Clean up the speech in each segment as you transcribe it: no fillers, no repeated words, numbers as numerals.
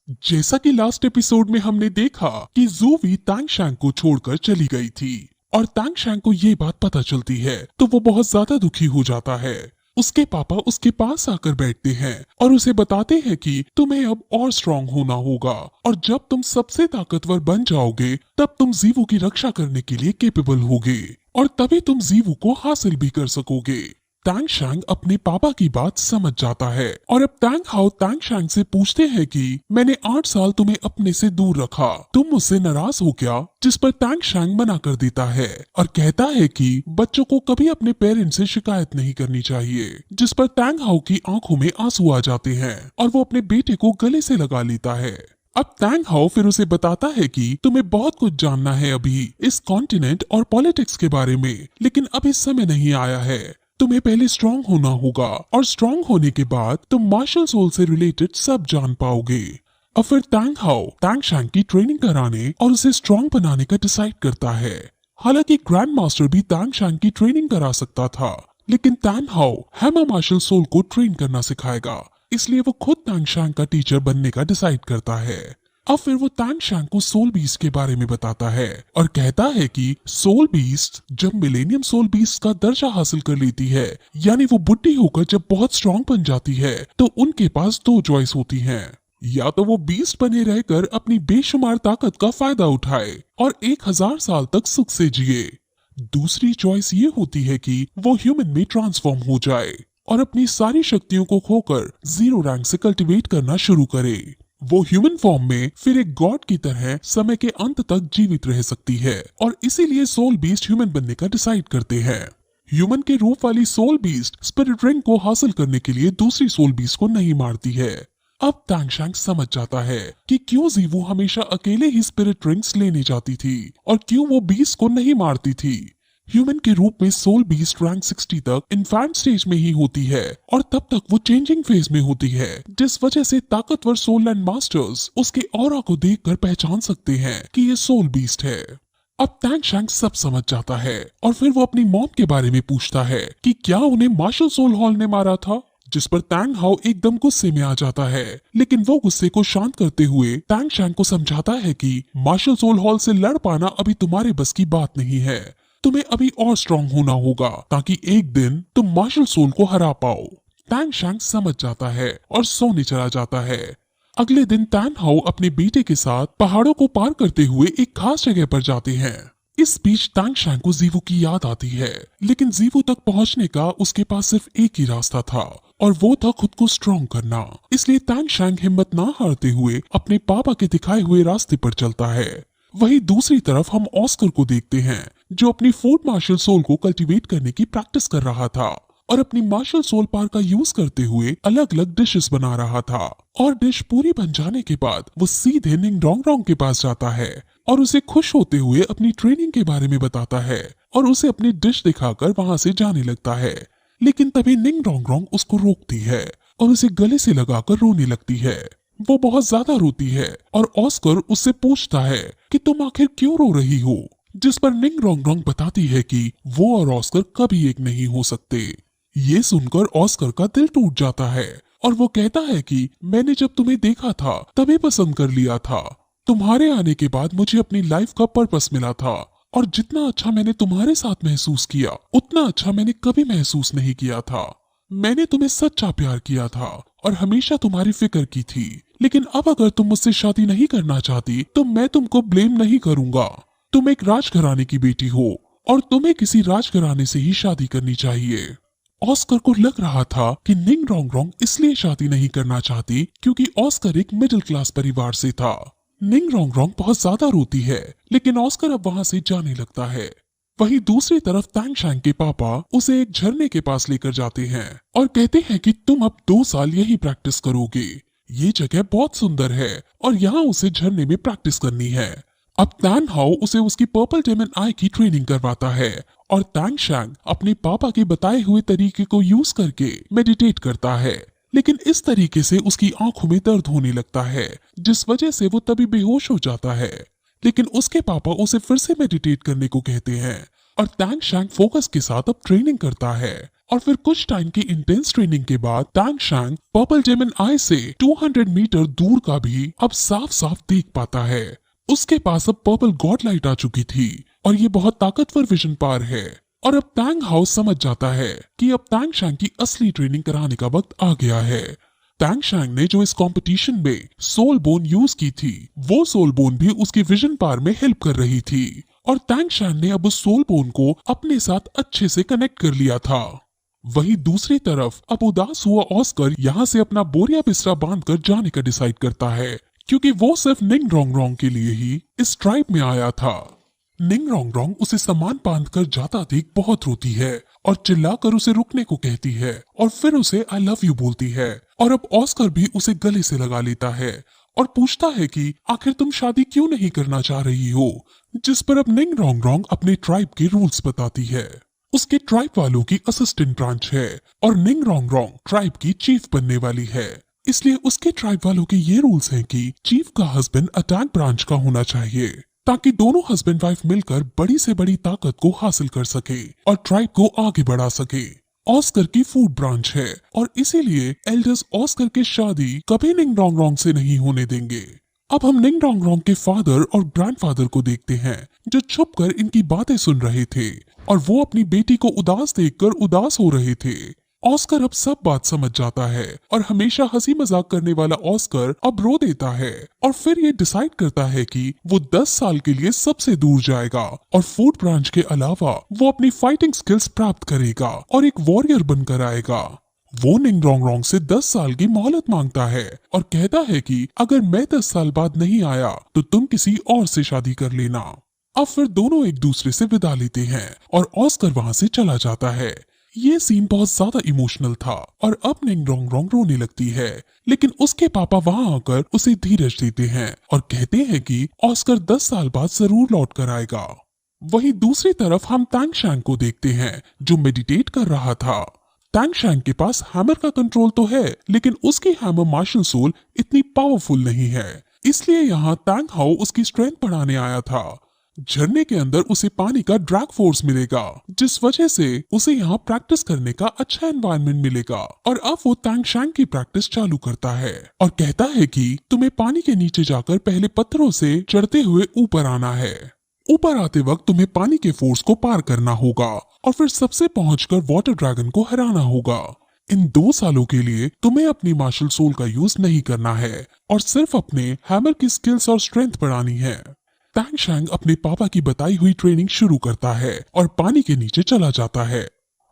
जैसा कि last episode में हमने देखा कि जूवी तांगशैंग को छोड़कर चली गई थी और तांगशैंग को ये बात पता चलती है तो वो बहुत ज्यादा दुखी हो जाता है। उसके पापा उसके पास आकर बैठते हैं और उसे बताते हैं कि तुम्हें अब और स्ट्रांग होना होगा और जब तुम सबसे ताकतवर बन जाओगे तब तुम जीवू की रक्षा करने के लिए केपेबल होगे और तभी तुम जीवू को हासिल भी कर सकोगे। तांगशैंग अपने पापा की बात समझ जाता है और अब तांग हाओ तांगशैंग से पूछते हैं कि मैंने 8 साल तुम्हें अपने से दूर रखा, तुम मुझसे नाराज हो क्या? जिस पर तांगशैंग मना कर देता है और कहता है कि बच्चों को कभी अपने पेरेंट्स से शिकायत नहीं करनी चाहिए। जिस पर तांग हाओ की आंखों में आंसू आ जाते हैं और वो अपने बेटे को गले से लगा लेता है। अब तांग हाओ फिर उसे बताता है कि तुम्हें बहुत कुछ जानना है अभी इस कॉन्टिनेंट और पॉलिटिक्स के बारे में, लेकिन अभी समय नहीं आया है। तुम्हें पहले स्ट्रांग होना होगा और स्ट्रांग होने के बाद तुम मार्शल सोल से रिलेटेड सब जान पाओगे। और फिर तांग हाओ तांगशैंग की ट्रेनिंग कराने और उसे स्ट्रांग बनाने का डिसाइड करता है। हालांकि ग्रैंड मास्टर भी तांगशैंग की ट्रेनिंग करा सकता था, लेकिन तांग हाओ हैमर मार्शल सोल को ट्रेन करना सिखाएगा, इसलिए वो खुद तांगशैंग का टीचर बनने का डिसाइड करता है। अब फिर वो तांगशैंग को सोल बीस्ट के बारे में बताता है और कहता है कि सोल बीस्ट जब मिलेनियम सोल बीस्ट का दर्जा हासिल कर लेती है, यानी वो बुढ़ी होकर जब बहुत स्ट्रांग बन जाती है, तो उनके पास 2 चॉइस होती हैं। या तो वो बीस्ट बने रहकर अपनी बेशुमार ताकत का फायदा उठाए और 1000 साल तक सुख से जिए। दूसरी चॉइस ये होती है कि वो ह्यूमन में ट्रांसफॉर्म हो जाए और अपनी सारी शक्तियों को खोकर 0 रैंक से कल्टीवेट करना शुरू करे। वो ह्यूमन फॉर्म में फिर एक गॉड की तरह समय के अंत तक जीवित रह सकती है और इसीलिए सोल बीस्ट ह्यूमन बनने का डिसाइड करते हैं। ह्यूमन के रूप वाली सोल बीस्ट स्पिरिट रिंग को हासिल करने के लिए दूसरी सोल बीस्ट को नहीं मारती है। अब तांगशैंग समझ जाता है कि क्यों जीवू हमेशा अकेले ही स्पिरिट रिंग्स लेने जाती थी और क्यों वो बीस्ट को नहीं मारती थी। ह्यूमन के रूप में सोल बीस्ट रैंक 60 तक इन्फेंट स्टेज में ही होती है और तब तक वो चेंजिंग फेज में होती है, जिस वजह से ताकतवर सोल लैंड मास्टर्स उसके ऑरा को देखकर पहचान सकते हैं कि ये सोल बीस्ट है। अब तांगशैंग सब समझ जाता है और फिर वो अपनी मॉम के बारे में पूछता है कि क्या उन्हें मार्शल सोल हॉल ने मारा था, जिस पर तांग हाओ एकदम गुस्से में आ जाता है, लेकिन वो गुस्से को शांत करते हुए तांगशैंग को समझाता है कि मार्शल सोल हॉल से लड़ पाना अभी तुम्हारे बस की बात नहीं है, तुम्हें अभी और स्ट्रांग होना होगा ताकि एक दिन तुम मार्शल सोल को हरा पाओ। तांगशैंग समझ जाता है और सोने चला जाता है। अगले दिन तांग हाओ अपने बेटे के साथ पहाड़ों को पार करते हुए एक खास जगह पर जाते हैं। इस बीच तांगशैंग को जीवू की याद आती है, लेकिन जीवू तक पहुंचने का उसके पास सिर्फ एक ही रास्ता था और वो था खुद को स्ट्रांग करना। इसलिए तांगशैंग हिम्मत ना हारते हुए अपने पापा के दिखाए हुए रास्ते पर चलता है। वहीं दूसरी तरफ हम ऑस्कर को देखते हैं जो अपनी फोर्ट मार्शल सोल को कल्टीवेट करने की प्रैक्टिस कर रहा था और अपनी मार्शल सोल पावर का यूज करते हुए अलग अलग डिशेस बना रहा था। और डिश पूरी बन जाने के बाद वो सीधे निंग रोंग रोंग के पास जाता है और उसे खुश होते हुए अपनी ट्रेनिंग के बारे में बताता है और उसे अपनी डिश दिखाकर वहां से जाने लगता है। लेकिन तभी निंग रोंग रोंग उसको रोकती है और उसे गले से लगाकर रोने लगती है। वो बहुत ज्यादा रोती है और ऑस्कर उससे पूछता है कि तुम आखिर क्यों रो रही हो, जिस पर निंग रोंग रोंग बताती है कि वो और ऑस्कर कभी एक नहीं हो सकते। ये सुनकर ऑस्कर का दिल टूट जाता है और वो कहता है कि मैंने जब तुम्हें देखा था तभी पसंद कर लिया था। तुम्हारे आने के बाद मुझे अपनी लाइफ का पर्पस मिला था और जितना अच्छा मैंने तुम्हारे साथ महसूस किया उतना अच्छा मैंने कभी महसूस नहीं किया था। मैंने तुम्हें सच्चा प्यार किया था और हमेशा तुम्हारी फिक्र की थी, लेकिन अब अगर तुम मुझसे शादी नहीं करना चाहती तो मैं तुमको ब्लेम नहीं करूंगा। तुम एक राजघराने की बेटी हो और तुम्हें किसी राजघराने से ही शादी करनी चाहिए। ऑस्कर को लग रहा था कि निंग रोंग रोंग इसलिए शादी नहीं करना चाहती क्योंकि ऑस्कर एक मिडिल क्लास परिवार से था। निंग रोंग रोंग बहुत ज्यादा रोती है, लेकिन ऑस्कर अब वहां से जाने लगता है। वहीं दूसरी तरफ तांगशैंग के पापा उसे एक झरने के पास लेकर जाते हैं और कहते हैं कि तुम अब 2 साल यही प्रैक्टिस करोगे। ये जगह बहुत सुंदर है और यहाँ उसे झरने में प्रैक्टिस करनी है। अब तांग हाओ उसे उसकी पर्पल डेमन आई की ट्रेनिंग करवाता है और तांगशैंग अपने पापा के बताए हुए तरीके को यूज करके मेडिटेट करता है, लेकिन इस तरीके से उसकी आंखों में दर्द होने लगता है, जिस वजह से वो तभी बेहोश हो जाता है। लेकिन उसके पापा उसे फिर से मेडिटेट करने को कहते हैं और तांगशैंग फोकस के साथ अब ट्रेनिंग करता है और फिर कुछ टाइम की इंटेंस ट्रेनिंग के बाद तांग शैंग पर्पल जेमिन आई से 200 मीटर दूर का भी अब साफ साफ देख पाता है। उसके पास अब पर्पल गॉड लाइट आ चुकी थी और ये बहुत ताकतवर विजन पावर है। और अब तांग हाउ समझ जाता है कि अब तांग शैंग की असली ट्रेनिंग कराने का वक्त आ गया है। तांग शैंग ने जो इस कंपटीशन में सोल बोन यूज की थी, वो सोल बोन भी उसकी विजन पावर में हेल्प कर रही थी और तांग शैंग ने अब उस सोल बोन को अपने साथ अच्छे से कनेक्ट कर लिया था। वहीं दूसरी तरफ अब उदास हुआ ऑस्कर यहाँ से अपना बोरिया बिस्तरा बांधकर जाने का डिसाइड करता है, क्योंकि वो सिर्फ निंग रोंग रोंग के लिए ही इस ट्राइब में आया था। निंग रोंग रोंग उसे सामान बांधकर जाता देख बहुत रोती है और चिल्लाकर उसे रुकने को कहती है और फिर उसे आई लव यू बोलती है। और अब ऑस्कर भी उसे गले से लगा लेता है और पूछता है कि आखिर तुम शादी क्यों नहीं करना चाह रही हो, जिस पर अब निंग रोंग रोंग अपने ट्राइब के रूल्स बताती है। उसके ट्राइब वालों की असिस्टेंट ब्रांच है और निंग रोंग रोंग ट्राइब की चीफ बनने वाली है, इसलिए उसके ट्राइब वालों के ये रूल्स हैं कि चीफ का हस्बैंड अटैक ब्रांच का होना चाहिए, ताकि दोनों हस्बैंड वाइफ मिलकर बड़ी से बड़ी ताकत को हासिल कर सके और ट्राइब को आगे बढ़ा सके। ऑस्कर की फूड ब्रांच है और इसीलिए एल्डर्स ऑस्कर की शादी कभी निंग रोंग रोंग से नहीं होने देंगे। अब हम निंग रोंग रोंग के फादर और ग्रैंडफादर को देखते हैं, जो छुपकर इनकी बातें सुन रहे थे और वो अपनी बेटी को उदास देखकर उदास हो रहे थे। ऑस्कर अब सब बात समझ जाता है और हमेशा हंसी मजाक करने वाला ऑस्कर अब रो देता है और फिर ये डिसाइड करता है कि वो 10 साल के लिए सबसे दूर जाएगा और फूड ब्रांच के अलावा वो अपनी फाइटिंग स्किल्स प्राप्त करेगा और एक वॉरियर बनकर आएगा। वो निंग रोंग रोंग से 10 साल की मोहलत मांगता है और कहता है कि अगर मैं 10 साल बाद नहीं आया तो तुम किसी और से शादी कर लेना। अब फिर दोनों एक दूसरे से विदा लेते हैं और ऑस्कर वहाँ से चला जाता है। ये सीन बहुत ज्यादा इमोशनल था और अब निंग रोंग रोंग रोने लगती है, लेकिन उसके पापा वहाँ आकर उसे धीरज देते हैं और कहते हैं कि ऑस्कर 10 साल बाद जरूर लौट कर आएगा। वहीं दूसरी तरफ हम तांग शैंग को देखते हैं, जो मेडिटेट कर रहा था। तांग शैंग के पास हैमर का कंट्रोल तो है, लेकिन उसकी हैमर मार्शल सोल इतनी पावरफुल नहीं है, इसलिए यहाँ तांग हाउ उसकी स्ट्रेंथ बढ़ाने आया था। झरने के अंदर उसे पानी का ड्रैग फोर्स मिलेगा, जिस वजह से उसे यहाँ प्रैक्टिस करने का अच्छा एनवायरनमेंट मिलेगा। और अब वो तांग शैंग की प्रैक्टिस चालू करता है और कहता है कि तुम्हें पानी के नीचे जाकर पहले पत्थरों से चढ़ते हुए ऊपर आना है। ऊपर आते वक्त तुम्हें पानी के फोर्स को पार करना होगा और फिर सबसे पहुंचकर वाटर ड्रैगन को हराना होगा। इन 2 सालों के लिए तुम्हें अपनी मार्शल सोल का यूज नहीं करना है और सिर्फ अपने हैमर की स्किल्स और स्ट्रेंथ बढ़ानी है। तांग शैंग अपने पापा की बताई हुई ट्रेनिंग शुरू करता है और पानी के नीचे चला जाता है।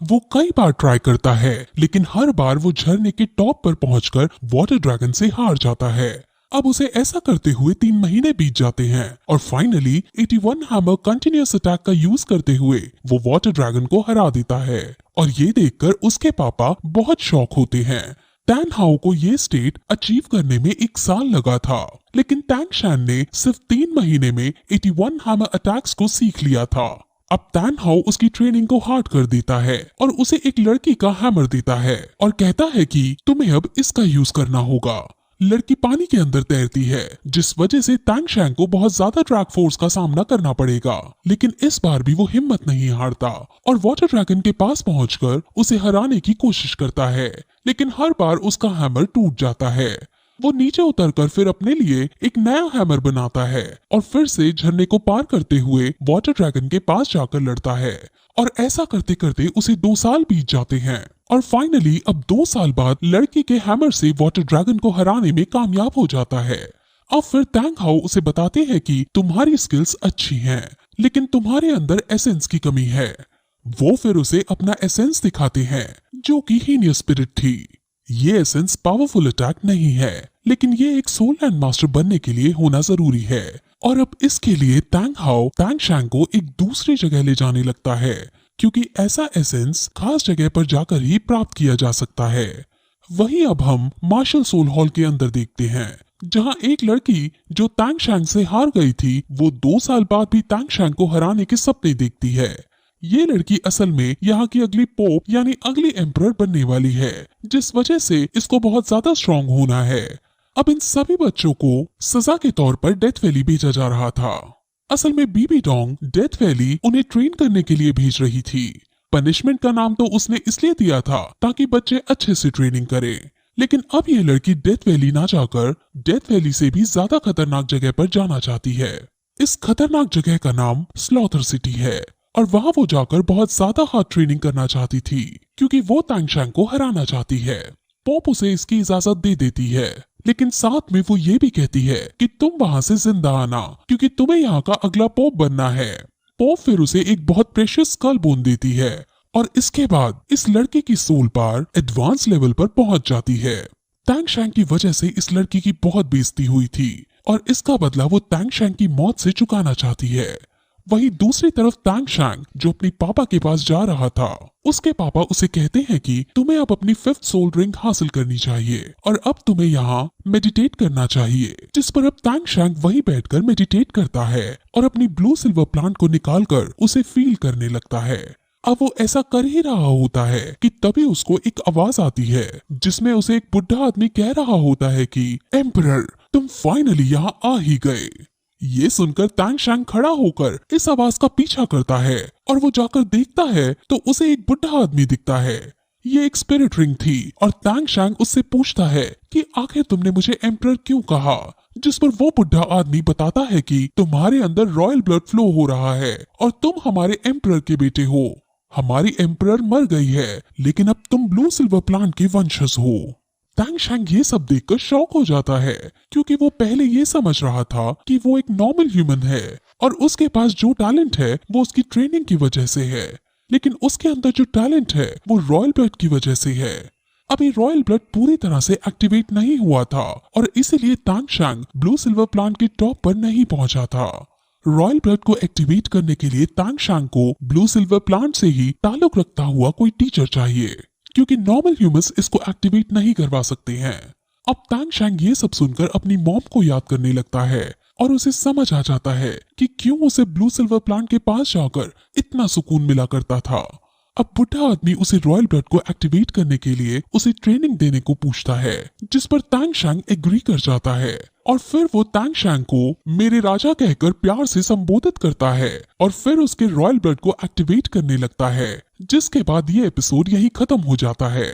वो कई बार ट्राई करता है, लेकिन हर बार वो झरने के टॉप पर पहुंचकर वाटर ड्रैगन से हार जाता है। अब उसे ऐसा करते हुए 3 महीने बीत जाते हैं और फाइनली 81 हैमर कंटिन्यूअस अटैक का यूज करते हुए वो वाटर ड्रैगन को हरा देता है और ये देखकर उसके पापा बहुत शॉक होते हैं। टैन हाउ को ये स्टेट अचीव करने में 1 साल लगा था, लेकिन टैंग शैन ने सिर्फ 3 महीने में 81 हैमर अटैक्स को सीख लिया था। अब टैन हाउ उसकी ट्रेनिंग को हार्ड कर देता है और उसे एक लड़की का हैमर देता है और कहता है कि तुम्हें अब इसका यूज करना होगा। लड़की पानी के अंदर तैरती है, जिस वजह से तांग शैंग को बहुत ज्यादा ड्रैग फोर्स का सामना करना पड़ेगा, लेकिन इस बार भी वो हिम्मत नहीं हारता और वाटर ड्रैगन के पास पहुंचकर उसे हराने की कोशिश करता है, लेकिन हर बार उसका हैमर टूट जाता है। वो नीचे उतरकर फिर अपने लिए एक नया हैमर बनाता है और फिर से झरने को पार करते हुए वाटर ड्रैगन के पास जाकर लड़ता है और ऐसा करते करते उसे 2 साल बीत जाते हैं और फाइनली अब 2 साल बाद लड़की के हैमर से वाटर ड्रैगन को हराने में कामयाब हो जाता है। अब फिर टैंग हाउ उसे बताते हैं कि तुम्हारी स्किल्स अच्छी हैं, लेकिन तुम्हारे अंदर एसेंस की कमी है। वो फिर उसे अपना एसेंस दिखाते हैं, जो कि हीनियस स्पिरिट थी। ये एसेंस पावरफुल अटैक नहीं है, लेकिन ये एक सोल लैंड मास्टर बनने के लिए होना जरूरी है। और अब इसके लिए टैंग हाउ टैंग शैंग को एक दूसरी जगह ले जाने लगता है, क्योंकि ऐसा एसेंस खास जगह पर जाकर ही प्राप्त किया जा सकता है। वहीं अब हम मार्शल सोल हॉल के अंदर देखते हैं, जहां एक लड़की जो टैंग शैंग से हार गई थी, वो 2 साल बाद भी टैंग शैंग को हराने के सपने देखती है। ये लड़की असल में यहाँ की अगली पोप यानी अगली एम्परर बनने वाली है, जिस वजह से इसको बहुत ज्यादा स्ट्रॉन्ग होना है। अब इन सभी बच्चों को सजा के तौर पर डेथ वैली भेजा जा रहा था। असल में बीबी डोंग डेथ वैली उन्हें ट्रेन करने के लिए भेज रही थी। पनिशमेंट का नाम तो उसने इसलिए दिया था ताकि बच्चे अच्छे से ट्रेनिंग करें, लेकिन अब ये लड़की डेथ वैली ना जाकर डेथ वैली से भी ज्यादा खतरनाक जगह पर जाना चाहती है। इस खतरनाक जगह का नाम स्लॉटर सिटी है और वहाँ वो जाकर बहुत ज्यादा हार्ड ट्रेनिंग करना चाहती थी क्योंकि वो तांग शैंग को हराना चाहती है। पॉप उसे इसकी इजाजत दे देती है, लेकिन साथ में वो ये भी कहती है कि तुम वहाँ से जिंदा आना क्योंकि तुम्हें यहाँ का अगला पॉप बनना है। पॉप फिर उसे एक बहुत प्रेशियस स्कल बोन देती है और इसके बाद इस लड़की की सोल पावर एडवांस लेवल पर पहुंच जाती है। तांग शैंग की वजह से इस लड़की की बहुत बेइज्जती हुई थी और इसका बदला वो तांग शैंग की मौत से चुकाना चाहती है। वहीं दूसरी तरफ तांग शैंग जो अपने पापा के पास जा रहा था, उसके पापा उसे कहते हैं कि तुम्हें अब अपनी 5th सोल रिंग हासिल करनी चाहिए और अब तुम्हें यहाँ मेडिटेट करना चाहिए, जिस पर अब तांग शैंग वहीं बैठकर मेडिटेट करता है और अपनी ब्लू सिल्वर प्लांट को निकालकर उसे फील करने लगता है। अब वो ऐसा कर ही रहा होता है कि तभी उसको एक आवाज आती है जिसमें उसे एक बुढ़ा आदमी कह रहा होता है कि एम्परर तुम फाइनली यहाँ आ ही गए। ये सुनकर तांग शैंग खड़ा होकर इस आवाज का पीछा करता है और वो जाकर देखता है तो उसे एक बुढ़ा आदमी दिखता है। ये एक स्पिरिट रिंग थी और तांग शैंग उससे पूछता है कि आखिर तुमने मुझे एम्परर क्यों कहा, जिस पर वो बुढ़ा आदमी बताता है कि तुम्हारे अंदर रॉयल ब्लड फ्लो हो रहा है और तुम हमारे एम्परर के बेटे हो। हमारी एम्परर मर गई है लेकिन अब तुम ब्लू सिल्वर प्लांट के वंशज हो। तांग शैंग ये सब देखकर शॉक हो जाता है क्योंकि वो पहले ये समझ रहा था कि वो एक नॉर्मल ह्यूमन है और उसके पास जो टैलेंट है वो उसकी ट्रेनिंग की वजह से है, लेकिन उसके अंदर जो टैलेंट है वो रॉयल ब्लड की वजह से है। अभी रॉयल ब्लड पूरी तरह से एक्टिवेट नहीं हुआ था और इसीलिए तांग शैंग ब्लू सिल्वर प्लांट के टॉप पर नहीं पहुंचा था। रॉयल ब्लड को एक्टिवेट करने के लिए तांग शैंग को ब्लू सिल्वर प्लांट से ही ताल्लुक रखता हुआ कोई टीचर चाहिए क्योंकि नॉर्मल ह्यूमंस इसको एक्टिवेट नहीं करवा सकते हैं। अब तांग शैंग ये सब सुनकर अपनी मॉम को याद करने लगता है और उसे समझ आ जाता है कि क्यों उसे ब्लू सिल्वर प्लांट के पास जाकर इतना सुकून मिला करता था। अब बुढ़ा आदमी उसे रॉयल ब्लड को एक्टिवेट करने के लिए उसे ट्रेनिंग देने को पूछता है, जिस पर तांग शैंग एग्री कर जाता है और फिर वो तांग शैंग को मेरे राजा कहकर प्यार से संबोधित करता है और फिर उसके रॉयल ब्लड को एक्टिवेट करने लगता है, जिसके बाद ये एपिसोड यही खत्म हो जाता है।